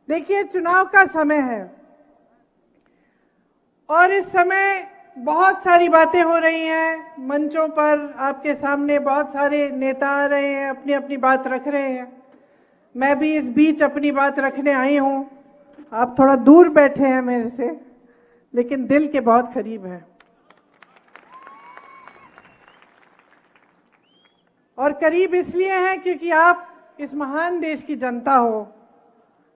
देखिए, चुनाव का समय है और इस समय बहुत सारी बातें हो रही हैं मंचों पर। आपके सामने बहुत सारे नेता आ रहे हैं, अपनी अपनी बात रख रहे हैं। मैं भी इस बीच अपनी बात रखने आई हूं। आप थोड़ा दूर बैठे हैं मेरे से, लेकिन दिल के बहुत करीब हैं। और करीब इसलिए हैं क्योंकि आप इस महान देश की जनता हो।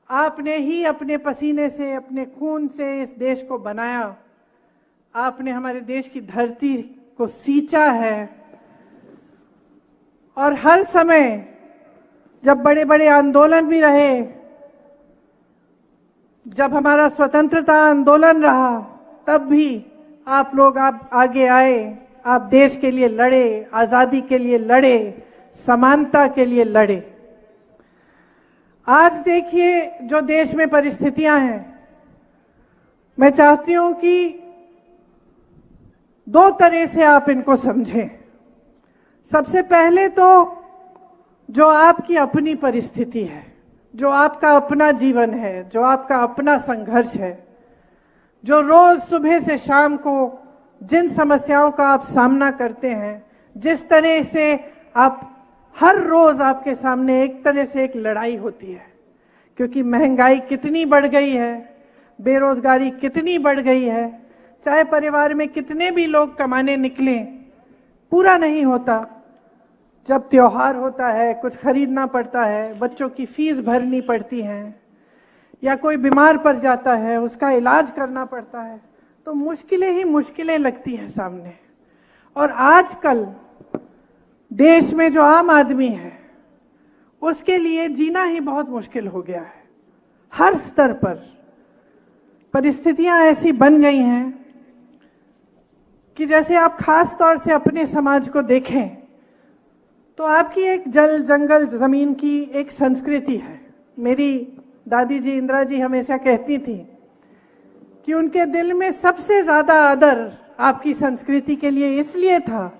आपने ही अपने पसीने से, अपने खून से इस देश को बनाया। आपने हमारे देश की धरती को सींचा है। और हर समय जब बड़े बड़े आंदोलन भी रहे, जब हमारा स्वतंत्रता आंदोलन रहा, तब भी आप लोग आगे आए। आप देश के लिए लड़े, आजादी के लिए लड़े, समानता के लिए लड़े। आज देखिए जो देश में परिस्थितियां हैं, मैं चाहती हूं कि दो तरह से आप इनको समझें। सबसे पहले तो जो आपकी अपनी परिस्थिति है, जो आपका अपना जीवन है, जो आपका अपना संघर्ष है, जो रोज सुबह से शाम को जिन समस्याओं का आप सामना करते हैं, जिस तरह से आप हर रोज आपके सामने एक तरह से एक लड़ाई होती है। क्योंकि महंगाई कितनी बढ़ गई है, बेरोजगारी कितनी बढ़ गई है, चाहे परिवार में कितने भी लोग कमाने निकलें, पूरा नहीं होता। जब त्योहार होता है, कुछ खरीदना पड़ता है, बच्चों की फीस भरनी पड़ती है, या कोई बीमार पड़ जाता है, उसका इलाज करना पड़ता है, तो मुश्किलें ही मुश्किलें लगती हैं सामने। और आजकल देश में जो आम आदमी है, उसके लिए जीना ही बहुत मुश्किल हो गया है। हर स्तर पर परिस्थितियां ऐसी बन गई हैं कि जैसे आप खास तौर से अपने समाज को देखें तो आपकी एक जल जंगल जमीन की एक संस्कृति है। मेरी दादी जी इंदिरा जी हमेशा कहती थी कि उनके दिल में सबसे ज्यादा आदर आपकी संस्कृति के लिए इसलिए था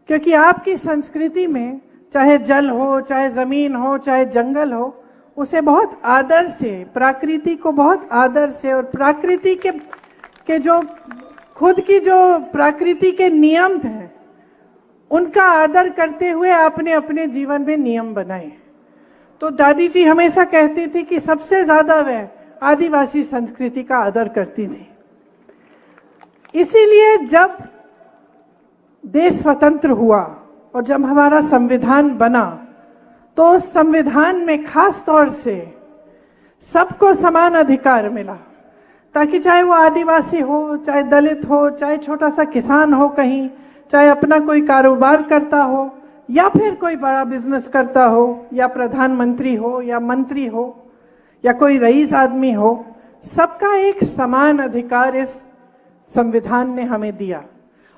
क्योंकि आपकी संस्कृति में चाहे जल हो, चाहे जमीन हो, चाहे जंगल हो, उसे बहुत आदर से, प्रकृति को बहुत आदर से, और प्रकृति के जो खुद की जो प्रकृति के नियम हैं, उनका आदर करते हुए आपने अपने जीवन में नियम बनाए। तो दादी जी हमेशा कहती थी कि सबसे ज्यादा वह आदिवासी संस्कृति का आदर करती थी। इसीलिए जब देश स्वतंत्र हुआ और जब हमारा संविधान बना, तो उस संविधान में खास तौर से सबको समान अधिकार मिला, ताकि चाहे वो आदिवासी हो, चाहे दलित हो, चाहे छोटा सा किसान हो कहीं, चाहे अपना कोई कारोबार करता हो, या फिर कोई बड़ा बिजनेस करता हो, या प्रधानमंत्री हो, या मंत्री हो, या कोई रईस आदमी हो, सबका एक समान अधिकार इस संविधान ने हमें दिया।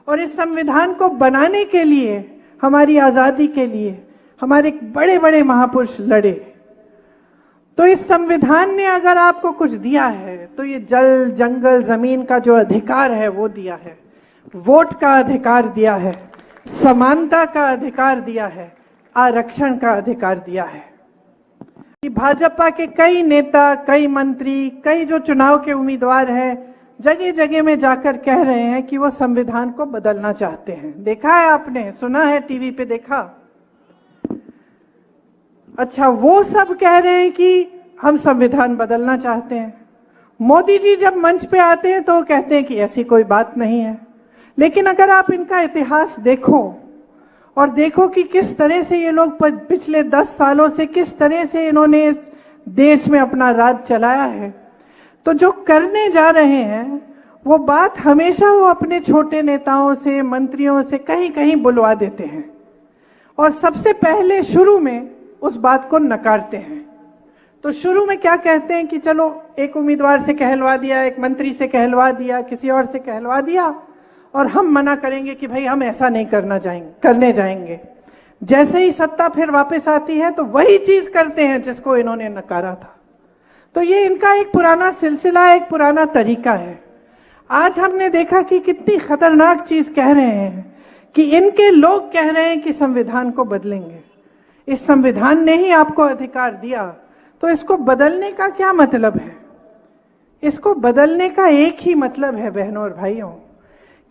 और इस संविधान को बनाने के लिए, हमारी आजादी के लिए हमारे बड़े बड़े महापुरुष लड़े। तो इस संविधान ने अगर आपको कुछ दिया है तो ये जल जंगल जमीन का जो अधिकार है वो दिया है, वोट का अधिकार दिया है, समानता का अधिकार दिया है, आरक्षण का अधिकार दिया है। भाजपा के कई नेता, कई मंत्री, कई जो चुनाव के उम्मीदवार हैं, जगह जगह में जाकर कह रहे हैं कि वो संविधान को बदलना चाहते हैं। देखा है आपने, सुना है, टीवी पे देखा। अच्छा, वो सब कह रहे हैं कि हम संविधान बदलना चाहते हैं। मोदी जी जब मंच पे आते हैं तो कहते हैं कि ऐसी कोई बात नहीं है। लेकिन अगर आप इनका इतिहास देखो और देखो कि किस तरह से ये लोग पिछले 10 सालों से किस तरह से इन्होंने इस देश में अपना राज चलाया है, तो जो करने जा रहे हैं वो बात हमेशा वो अपने छोटे नेताओं से, मंत्रियों से कहीं कहीं बुलवा देते हैं और सबसे पहले शुरू में उस बात को नकारते हैं। तो शुरू में क्या कहते हैं कि चलो एक उम्मीदवार से कहलवा दिया, एक मंत्री से कहलवा दिया, किसी और से कहलवा दिया, और हम मना करेंगे कि भाई हम ऐसा नहीं करने जाएंगे। जैसे ही सत्ता फिर वापस आती है तो वही चीज करते हैं जिसको इन्होंने नकारा था। तो ये इनका एक पुराना सिलसिला, एक पुराना तरीका है। आज हमने देखा कि कितनी खतरनाक चीज कह रहे हैं कि इनके लोग कह रहे हैं कि संविधान को बदलेंगे। इस संविधान ने ही आपको अधिकार दिया, तो इसको बदलने का क्या मतलब है? इसको बदलने का एक ही मतलब है बहनों और भाइयों,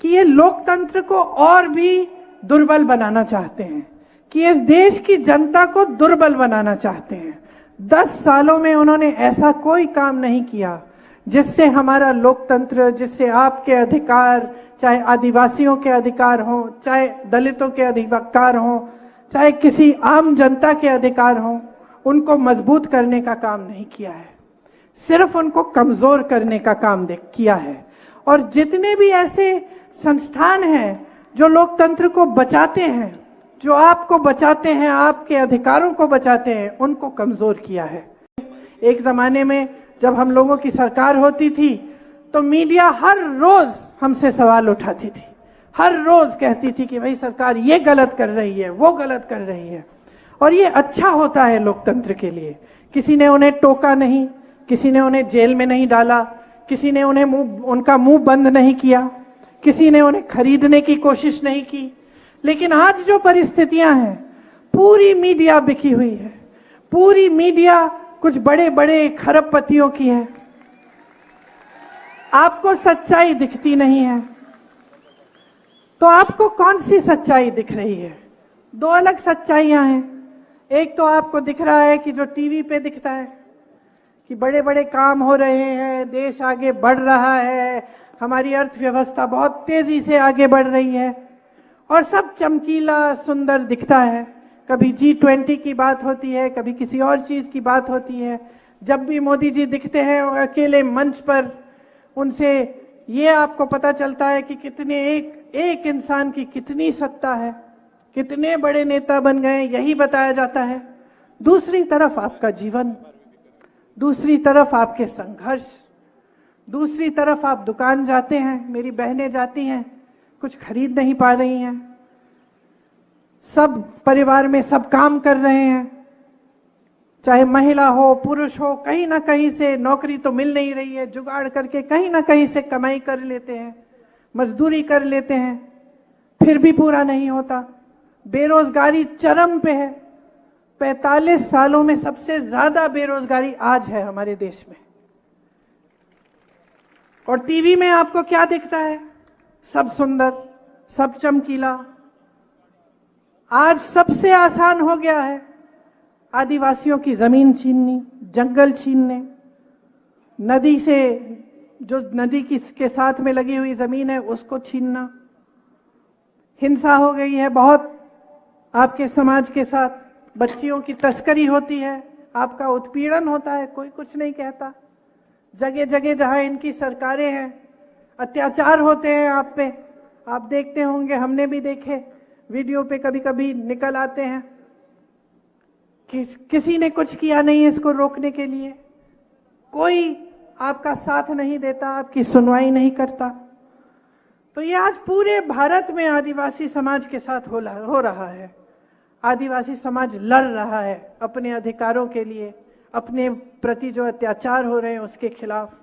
कि ये लोकतंत्र को और भी दुर्बल बनाना चाहते हैं, कि इस देश की जनता को दुर्बल बनाना चाहते हैं। 10 सालों में उन्होंने ऐसा कोई काम नहीं किया जिससे हमारा लोकतंत्र, जिससे आपके अधिकार, चाहे आदिवासियों के अधिकार हो, चाहे दलितों के अधिकार हो, चाहे किसी आम जनता के अधिकार हो, उनको मजबूत करने का काम नहीं किया है, सिर्फ उनको कमजोर करने का काम किया है। और जितने भी ऐसे संस्थान हैं जो लोकतंत्र को बचाते हैं, जो आपको बचाते हैं, आपके अधिकारों को बचाते हैं, उनको कमजोर किया है। एक जमाने में जब हम लोगों की सरकार होती थी तो मीडिया हर रोज हमसे सवाल उठाती थी, हर रोज कहती थी कि भाई सरकार ये गलत कर रही है, वो गलत कर रही है। और ये अच्छा होता है लोकतंत्र के लिए। किसी ने उन्हें टोका नहीं, किसी ने उन्हें जेल में नहीं डाला, किसी ने उनका मुंह बंद नहीं किया, किसी ने उन्हें खरीदने की कोशिश नहीं की। लेकिन आज जो परिस्थितियां हैं, पूरी मीडिया बिकी हुई है, पूरी मीडिया कुछ बड़े बड़े खरबपतियों की है। आपको सच्चाई दिखती नहीं है, तो आपको कौन सी सच्चाई दिख रही है? दो अलग सच्चाइयां हैं। एक तो आपको दिख रहा है कि जो टीवी पे दिखता है कि बड़े बड़े काम हो रहे हैं, देश आगे बढ़ रहा है, हमारी अर्थव्यवस्था बहुत तेजी से आगे बढ़ रही है और सब चमकीला सुंदर दिखता है। कभी G20 की बात होती है, कभी किसी और चीज की बात होती है। जब भी मोदी जी दिखते हैं और अकेले मंच पर, उनसे ये आपको पता चलता है कि कितने एक इंसान की कितनी सत्ता है, कितने बड़े नेता बन गए, यही बताया जाता है। दूसरी तरफ आपका जीवन, दूसरी तरफ आपके संघर्ष, दूसरी तरफ आप दुकान जाते हैं, मेरी बहनें जाती हैं, कुछ खरीद नहीं पा रही हैं, सब परिवार में सब काम कर रहे हैं, चाहे महिला हो पुरुष हो, कहीं ना कहीं से नौकरी तो मिल नहीं रही है, जुगाड़ करके कहीं ना कहीं से कमाई कर लेते हैं, मजदूरी कर लेते हैं, फिर भी पूरा नहीं होता। बेरोजगारी चरम पे है। 45 सालों में सबसे ज्यादा बेरोजगारी आज है हमारे देश में। और टीवी में आपको क्या दिखता है? सब सुंदर, सब चमकीला। आज सबसे आसान हो गया है आदिवासियों की जमीन छीननी, जंगल छीनने, नदी से, जो नदी के साथ में लगी हुई जमीन है उसको छीनना। हिंसा हो गई है बहुत आपके समाज के साथ, बच्चियों की तस्करी होती है, आपका उत्पीड़न होता है, कोई कुछ नहीं कहता। जगह जगह जहां इनकी सरकारें हैं, अत्याचार होते हैं आप पे। आप देखते होंगे, हमने भी देखे, वीडियो पे कभी कभी निकल आते हैं। किसी ने कुछ किया नहीं इसको रोकने के लिए, कोई आपका साथ नहीं देता, आपकी सुनवाई नहीं करता। तो ये आज पूरे भारत में आदिवासी समाज के साथ हो रहा है। आदिवासी समाज लड़ रहा है अपने अधिकारों के लिए, अपने प्रति जो अत्याचार हो रहे हैं उसके खिलाफ।